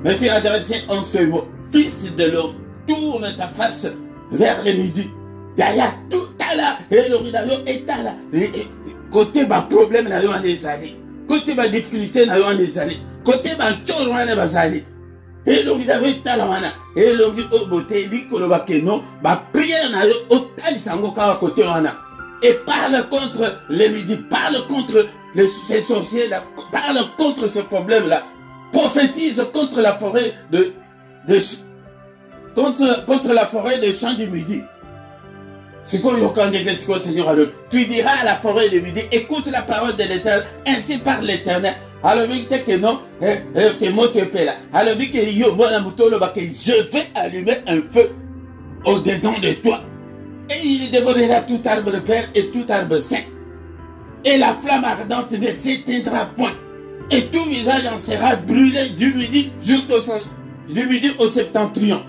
Me fit adresser en ce mot. Fils de l'homme, tourne ta face vers le midi. Yaya tout à l'heure. Et le ridayo est à là. Côté ma problème n'a eu en des années. Côté ma difficulté n'a eu en des années. Côté ma chose n'a eu en des années. Et le ridayo est à la mana. Et le ridayo au beauté, non, ma prière n'a eu autant de sango qu'à côté wana. Et parle contre les midi, parle contre ces sorciers là, parle contre ce problème là. Prophétise contre la forêt contre la forêt des champs du midi. C'est quoi le Seigneur à l'heure. Tu diras à la forêt du midi, écoute la parole de l'Éternel, ainsi parle l'Éternel. Alors, que non, que moi te paie là. Alors, que je vais allumer un feu au-dedans de toi. Et il dévorera tout arbre vert et tout arbre sec. Et la flamme ardente ne s'éteindra point. Et tout visage en sera brûlé du midi au septentrion.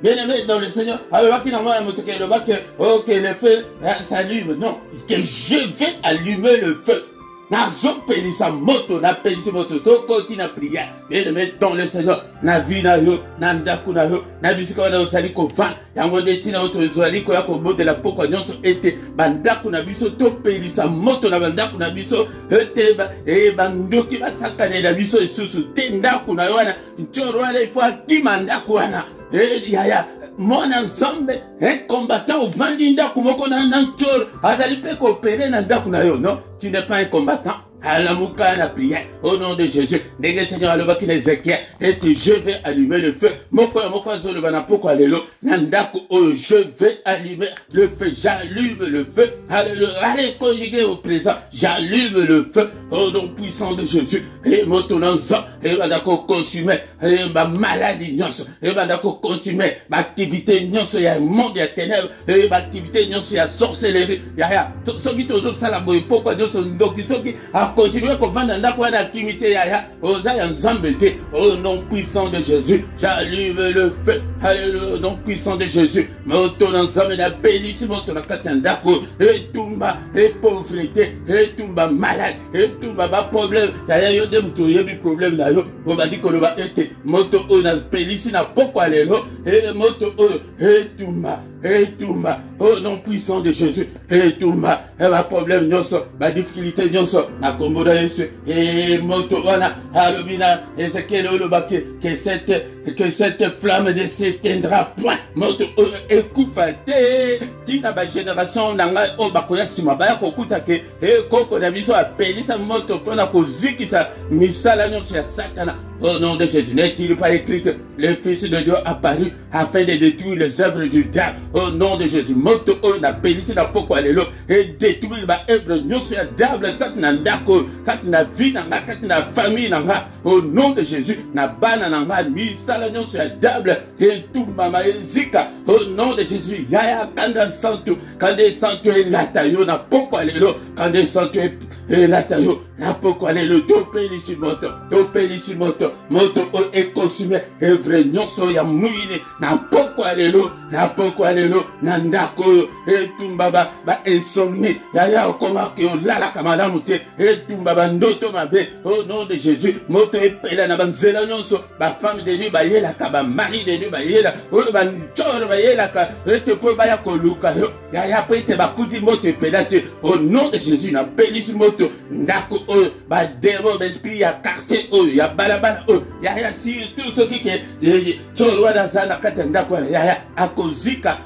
Bien aimé dans le Seigneur, alors que le feu s'allume. Non, que je vais allumer le feu. Nazo pelisa moto, na pelisa moto, to continue prière. Bien aimé dans le Seigneur, na vie na yo, na ndaku na yo, na bisika na osali ko van, yango detina auto zali ko ya ko de la poko nyonso ete bandaku na biso to pelisa moto na bandaku na biso ete bandoki basakane na biso isusu te ndaku na yo wana ntoro wana ifo akimandaku wana yaya mona nzambe un combattant au vandi ndaku moko na ntoro azali pe ko opérer na ndaku na yo non. Tu n'es pas un combattant. à la mouka na prière, au nom de Jésus. Négé Seigneur, aloba ki Ézéchiel, et que je vais allumer le feu. Moko zo le bana poko alelo, nandako je vais allumer le feu, j'allume le feu. Alléluia, allez conjuguer au présent, j'allume le feu, au nom puissant de Jésus. Et motonanza, et badako consumer, et ma maladie nyonso, et badako consumer, ma activité nyonso ya monde ya ténèbres, et ma activité nyonso ya sorcellerie, ya soki tozo sala boye poko nyonso ndoki soki a continuer ko vanda ndako na activité ya oza ya nzambe te, au nom puissant de Jésus, j'allume le feu. Alléluia, au nom puissant de Jésus. Motonanza na bénisse moto na katandako, et tumba, et pauvreté, et tumba malade, et tumba ba problème, ya yo de muto yebi problème na yo, on va dire que le va être moto o na bénisse na poko alelo, et moto o, et tumba, au nom puissant de Jésus, et tumba, et ma problème nyonso, ma difficulté nyonso, na komboda yesu, et moto wana, alobina, Ézéchiel olobake, que cette flamme ne s'éteindra point, moto o, écoupate, qui n'a pas génération, nanga, o bakoya sima, baya kokuta ke, et koko na biso a pelisa moto, pona ko zikisa, misala nyonso ya satana. Au nom de Jésus, n'est-il pas écrit que le Fils de Dieu apparu afin de détruire les œuvres du diable? Au nom de Jésus, moto o na pelisi na poko alelo et détruire ma œuvre nyonso ya diable kat na ndako, kat na vie nanga, kat na famille nanga. Au nom de Jésus, na bana nanga misala nyonso ya diable et tout mama ezika. Au nom de Jésus, yaya kanda santo, kande santo e latayo na poko alelo, kande santo e latayo na poko alelo, to pelisi moto, moto o e consumé evre nyonso ya mwine na poko alelo, na ndako e tumbaba ba insomnie ya okoma ke olala kamala mute e tumbaba ndoto mabe. Au nom de Jésus, moto e pela na banzela nyonso, ba femme de Dieu ba yela ka, ba mari de Dieu ba yela, o ba ntoro ba yela ka, e te po ba ya koluka yo ya pe te ba kuti moto e pela te. Au nom de Jésus, na pelisi moto ndako o ba démon d'esprit ya quartier o ya balabala o ya si tout ce qui est chorwa dans sa nakatenda kwa ya akozika.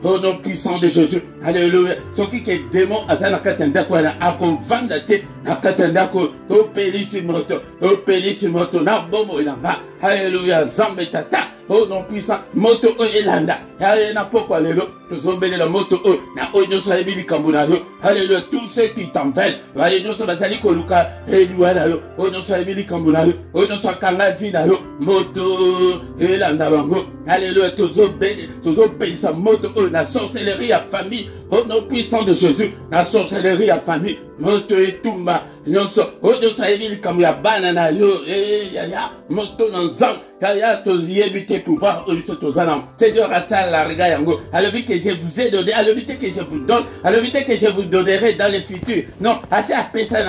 Au nom puissant de Jésus, alléluia. Ce qui est démon à sa nakatenda kwa akovanda te nakatenda ko o pelisi moto na bomo ilanga. Alléluia, zambe tata. Au nom puissant, moto o elanda. Ya na poko alelo, tozombele la moto o na onyo sa ebili kambuna yo. Alléluia, tous ceux qui t'en veulent, alléluia, so bazali koluka eluana yo. Onyo sa ebili kambuna yo, onyo sa kanga vina yo. Moto elanda bango. Alléluia, tozobele sa moto o na sorcellerie à famille. Au nom puissant de Jésus, la sorcellerie à famille, moto et tumba, nyonso, ojo sa ebili kamu ya banana yo, ya, moto nanzam, ya toziyebite pouvoir, oliso tozanam. Seigneur Assal la rega yango, à l'objet que je vous ai donné, à l'objet que je vous donne, à l'objet que je vous donnerai dans le futur. Non, assez à pesa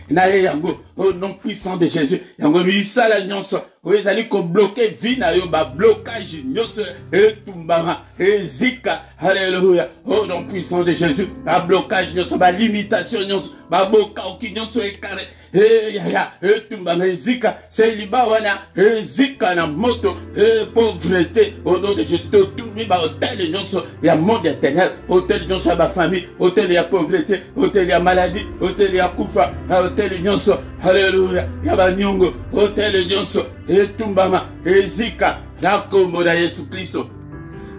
na yango, au nom puissant de Jésus, yango misa la nyonso, oui, ils allaient bloquer vina yo, ba blocage nyonso, et tumbama, et zika, alléluia, au nom puissant de Jésus, ba blocage nyonso, ba limitation nyonso, ba boka oki nyonso e carré. Tumbama zika, c'est liba wana, zika na moto, pauvreté, au nom de Jésus, tout lui ba hôtel nyonso, ya monde éternel, hôtel nyonso ya ba famille, hôtel ya pauvreté, hôtel ya maladie, hôtel ya kufa, hôtel nyonso, alléluia, ya ba nyongo, hôtel nyonso, tumbama, zika, na kombo na Yesu Kristo.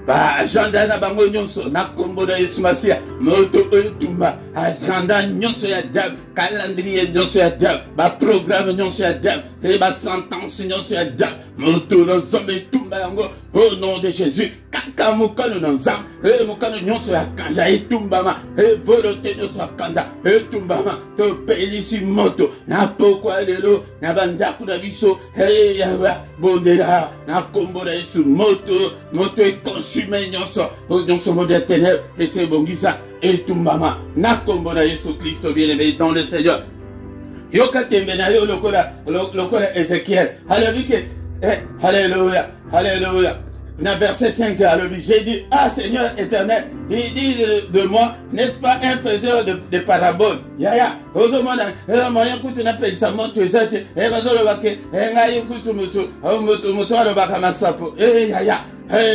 Ba agenda na bango nyonso na kombo na Yesu Masia, moto tumba, agenda nyonso ya diable, calendrier nyonso ya diable, ba programme nyonso ya diable, et ba sentence nyonso ya diable, moto na zombe tumba yango, au nom de Jésus, kaka mukano na nzam, et mukano nyonso ya kanja et tumbama, et volonté nyonso ya kanja, et tumbama, to pelisi moto, na poko alelo, na bandaku na biso, et yawa, bondela, na kombo na Yesu, moto est consumé nyonso, nyonso monde éternel, et c'est bongisa, et tumbama, na kombo na Yesu Christo bien-aimé dans le Seigneur. Yoka tembena yo lokola Ézéchiel, alléluia, alléluia. Dans verset 5, alors j'ai dit, ah Seigneur éternel, il dit de moi, n'est-ce pas un faiseur de paraboles? Yaya, ozomona, moyen kutu na peli sa montu ezate, razolo bake, ngayi kutu mutu alobaka masapo, yaya,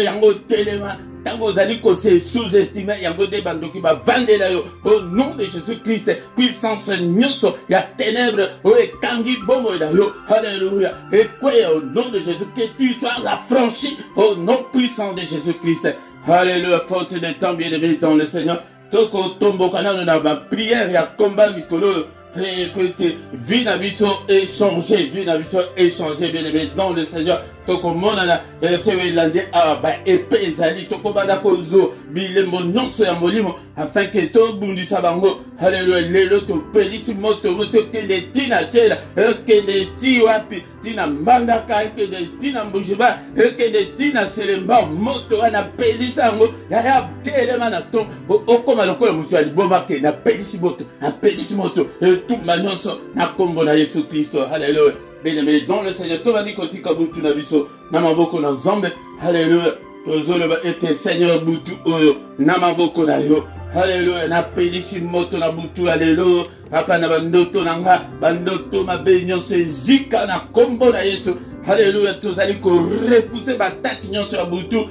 yango telema, tango zali ko se sous-estimer yango de bandoki ba vandela yo au nom de Jésus-Christ puissance nyonso ya ténèbres o ekangi bomo na yo alléluia et quoi au nom de Jésus que tu sois affranchi au nom puissant de Jésus-Christ alléluia faute de temps bien-aimé dans le Seigneur toko tombo kana na ba prière ya combat mikolo répétez vie na biso échanger bien-aimé dans le Seigneur toko monana sewe lande ba épée ezali toko banda kozo bilembo nyonso ya molimo afin que to bundisa bango alléluia lelo to pelisi moto ke de tina chela ke de ti wapi tina mbandaka ke de tina mbujiba ke de tina selemba moto ana pelisa ngo ya kelema na to okoma lokola mutu ali bomba ke na pelisi moto tout manyoso na kombo na Yesu Kristo alléluia. Bien-aimé dans le Seigneur, tout va dire que tu as boutu na biso, namaboko na zombe, alléluia. Tozolo ba ete Seigneur boutu oyo, namaboko na yo, alléluia. Na pelisi moto na boutu, alléluia. Papa na bandoto nanga, bandoto mabenyo se zika na kombo na Yesu, alléluia. Tozali ko repousser bataki nyonso ya boutu,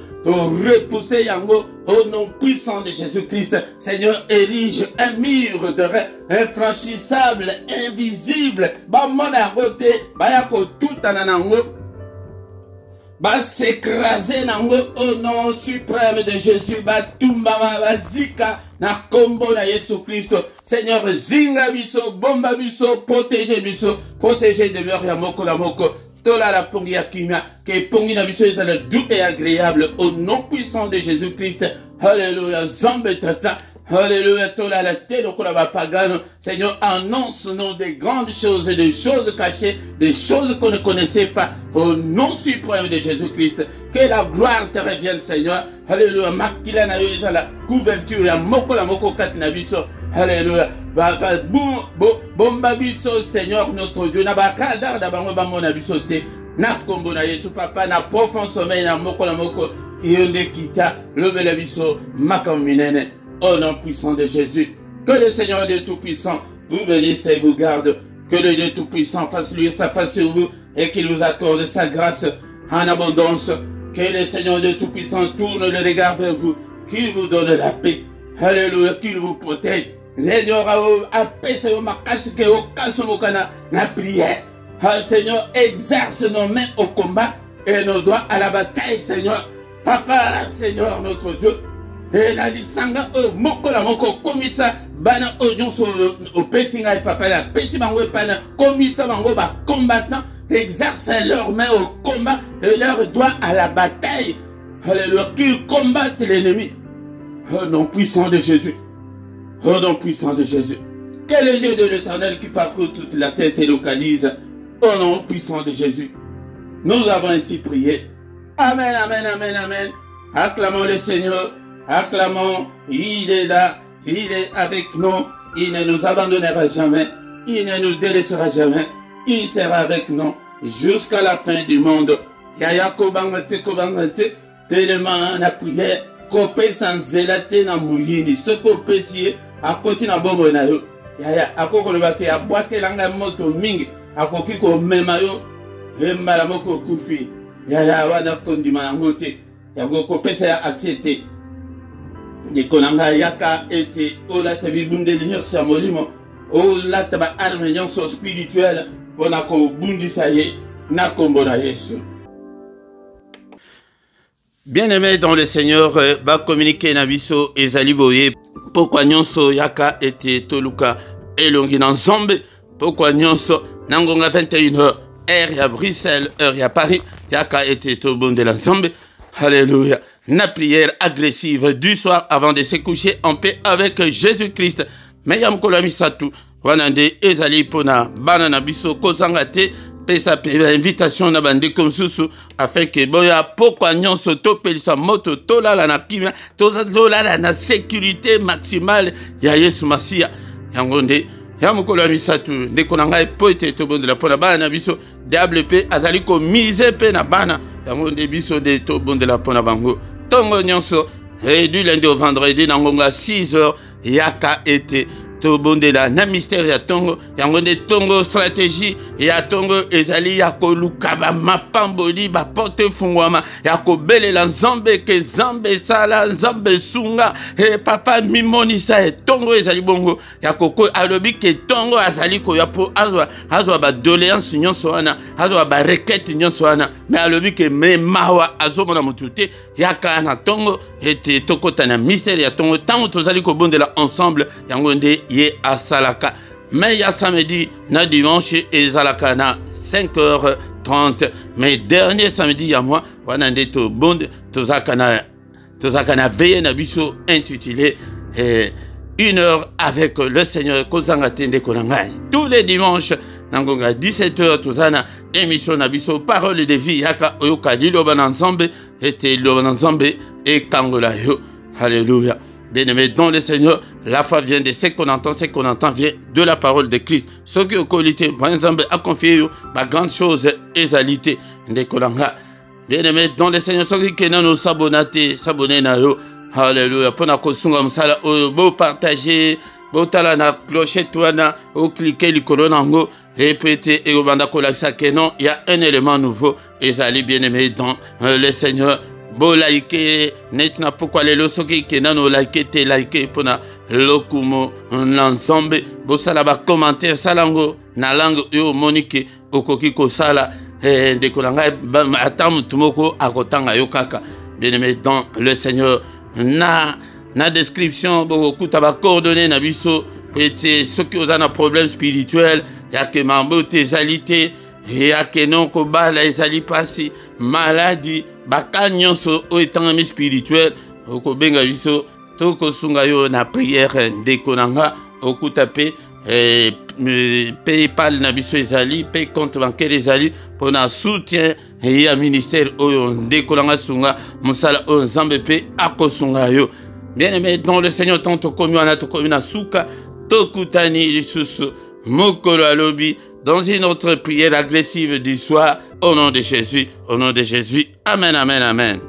repousser yango au nom puissant de Jésus-Christ. Seigneur, érige un mur de rein infranchissable, invisible. Ba mona côté, ba yako tout ananango. Ba s'écraser nango au nom suprême de Jésus. Ba tumba ba zika na kombo na Jésus-Christ. Seigneur, zinga biso, bomba biso, protégez biso, protégez de mort ya moko la moko. Tola la pongi ya kimia, que pongi na biso est le doux et agréable au nom puissant de Jésus-Christ. Alléluia, zambe tata. Alléluia, tola la tête au kolaba pagano. Seigneur, annonce-nous des grandes choses, des choses cachées, des choses qu'on ne connaissait pas. Au nom suprême de Jésus-Christ. Que la gloire te revienne, Seigneur. Alléluia, makila na yo la couverture ya moko la moko kat na biso. Alléluia. Bomba biso, Seigneur notre Dieu. Na bakadar da bango bango na biso te. Na kombo na Yesu papa na profond sommeil na moko la moko. Yonde kita lobe la biso makaminene. Au nom puissant de Jésus. Que le Seigneur Dieu Tout-Puissant vous bénisse et vous garde. Que le Dieu Tout-Puissant fasse luire sa face sur vous et qu'il vous accorde sa grâce en abondance. Que le Seigneur Dieu Tout-Puissant tourne le regard vers vous. Qu'il vous donne la paix. Alléluia. Qu'il vous protège. Seigneur, la prière. Seigneur, exerce nos mains au combat et nos doigts à la bataille, Seigneur. Papa, Seigneur, notre Dieu. Et la lisanga moko la moko komisa bana oyon so au pesinga et papa la pesimango pana komisa mango ba combattant exerce leurs mains au combat et leurs doigts à la bataille. Alléluia, qu'ils combattent l'ennemi. Au nom puissant de Jésus. Au nom puissant de Jésus. Quel est le Dieu de l'Éternel qui parcourt toute la terre et localise. Au nom puissant de Jésus. Nous avons ainsi prié. Amen, amen, amen, amen. Acclamons le Seigneur. Acclamons, il est là, il est avec nous, il ne nous abandonnera jamais, il ne nous délaissera jamais, il sera avec nous jusqu'à la fin du monde. Yaya kobangate, tellement la prière, kopé sans zélate na mouyini, ce kopé si à côté na bombo na yo. Yaya, akoko le bate, a boite langa moto mingi, akoki ko memayo, mbala moko kufi. Yaya, wana kondima na ngote, yako kopé sa accepté. Nikonanga yaka ete ola tabibunde nyonso ya molimo ola taba arme nyonso spirituelle pona ko bundisa ye na kombo na Yesu. Bien-aimé dans le Seigneur, ba communiquer na biso ezali boye pourquoi nyonso yaka ete toluka elongi na nzombe pourquoi nyonso nangonga 21h heure ya Bruxelles heure ya Paris yaka ete to bondela nzombe. Alléluia. Na prière agressive du soir avant de se coucher en paix avec Jésus-Christ. Meyam kolamisatu. Wanande ezali pona banana biso kozangate. Pesa invitation na bande konsusu afin que boya pokwa nyonso topelisa moto tolala na kimia tolala na sécurité maximale ya Yesu Masia. Yangonde ya mokolo ya misatu ndeko na ngai po ete tobondela pona bana biso diable pe azali ko mise pe na bana yangonde biso de tobondela pona bango tongo nyonso et du lundi au vendredi nangonga 6h yaka ete tobondela na mystère ya tongo yango nde tongo stratégie ya tongo ezali ya koluka bamapamboli baporte efungwama ya kobelela nzambe ke nzambe esala nzambe esunga papa mimonisa tongo ezali bongo ya koko alobi ke tongo azali koya mpo azwa badoléance nyonso wana azwa barequête nyonso wana me alobi ke me mawa azomona motu te yaka na tongo ete tokota na mystère ya tongo ntango tozali kobondela ensemble yango nde ye asalaka mais ya samedi na dimanche ezalaka na 5h30 mais dernier samedi ya moi wana nde tobonde tozalaka na veille na biso intitulé 1h avec le Seigneur kozanga tende konangai tous les dimanches nangonga 17h tozana émission na biso parole de vie yaka oyoka liloba na nzambe ete liloba na nzambe ekangola yo. Alléluia. Bien-aimé dans le Seigneur, la foi vient de ce qu'on entend vient de la parole de Christ. Ce qui est qualité, par exemple, a confié ma grande chose exalité de Kolanga. Bien-aimé dans le Seigneur, ce qui est nous s'abonner na yo. Alléluia. Pour na kosunga msala beau partager, beau tala na clochette wana, ou cliquer le colonango. Répétez et au banda kolaksa que non, il y a un élément nouveau. Ezali bien-aimé dans le Seigneur. Bo like net na pourquoi les losoki ke nano like te like pona lokumo l'ensemble bo sala ba commentaire salango na langue yo monique okoki ko sala de kolanga atam tumoko akotanga yo kaka bien-aimé dans le Seigneur na description bo kuta ba coordonnées na biso ete soki ozana problème spirituel ya ke mambo tezalité ya ke non ko bala ezali pasi maladie baka nyonso o etangami spirituel okobenga biso tokosunga yo na prière ndeko nanga okuta pe PayPal na biso ezali pe compte bancaire ezali mpona soutien ya ministère oyo ndeko nanga sunga mosala oyo nzambe pe akosunga yo. Bien-aimé dans le Seigneur tant tokomi wana tokomi na suka tokutani lisusu mokolo alobi dans une autre prière agressive du soir, au nom de Jésus, amen, amen, amen.